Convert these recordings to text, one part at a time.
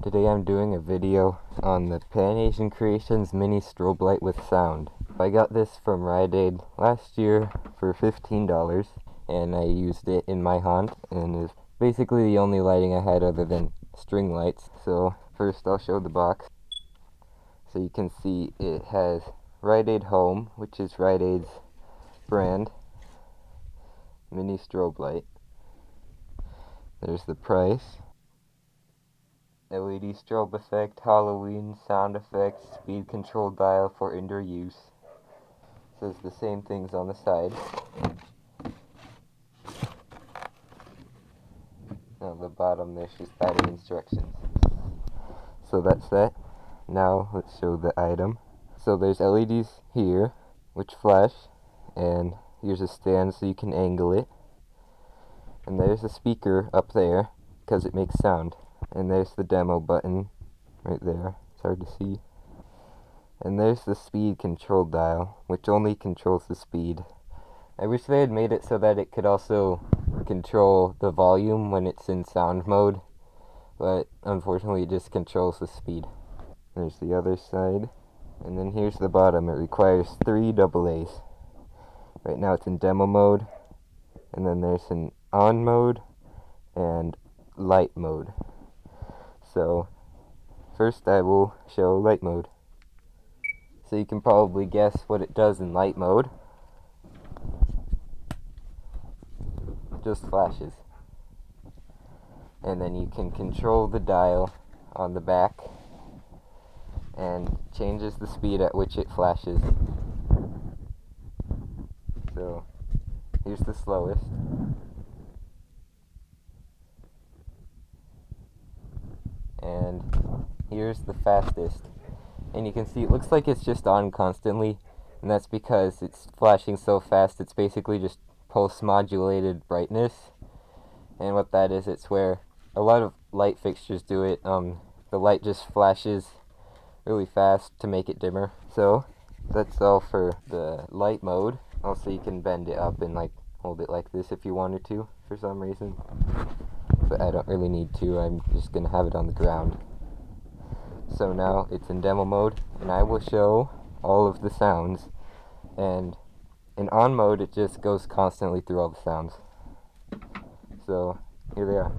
Today I'm doing a video on the Pan Asian Creations mini strobe light with sound. I got this from Rite Aid last year for $15 and I used it in my haunt, and it's basically the only lighting I had other than string lights. So first I'll show the box. So you can see it has Rite Aid Home, which is Rite Aid's brand mini strobe light. There's the price. LED strobe effect, Halloween, sound effects, speed control dial for indoor use. Says the same things on the side. On the bottom there's just adding instructions. So that's that. Now let's show the item. So there's LEDs here, which flash, and here's a stand so you can angle it. And there's a speaker up there, because it makes sound. And there's the demo button right there. It's hard to see. And there's the speed control dial, which only controls the speed. I wish they had made it so that it could also control the volume when it's in sound mode, but unfortunately it just controls the speed. There's the other side. And then here's the bottom. It requires 3 AA's. Right now it's in demo mode, and then there's an on mode and light mode. So first I will show light mode. So you can probably guess what it does in light mode. It just flashes. And then you can control the dial on the back and changes the speed at which it flashes. So here's the slowest. And here's the fastest. And you can see it looks like it's just on constantly, and that's because it's flashing so fast it's basically just pulse modulated brightness. And what that is, it's where a lot of light fixtures do it. The light just flashes really fast to make it dimmer. So that's all for the light mode. Also you can bend it up and like hold it like this if you wanted to for some reason, but I don't really need to. I'm just gonna have it on the ground. So now it's in demo mode, and I will show all of the sounds. And in on mode it just goes constantly through all the sounds. So here they are.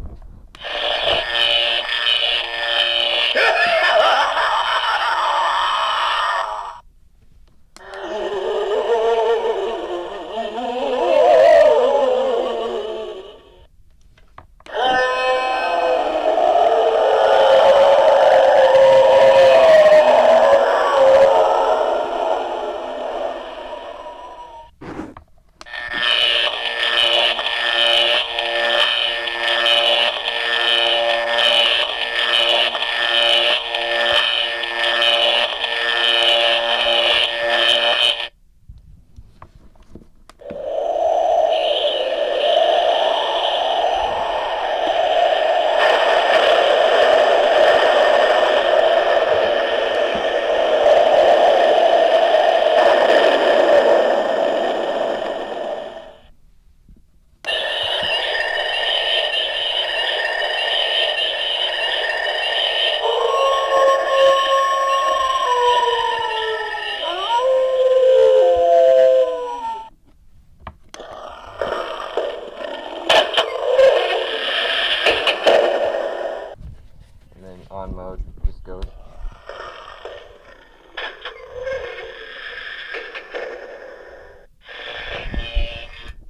On mode just goes.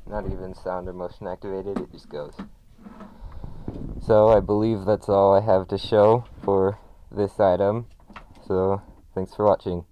Not even sound or motion activated, it just goes. So I believe that's all I have to show for this item. So thanks for watching.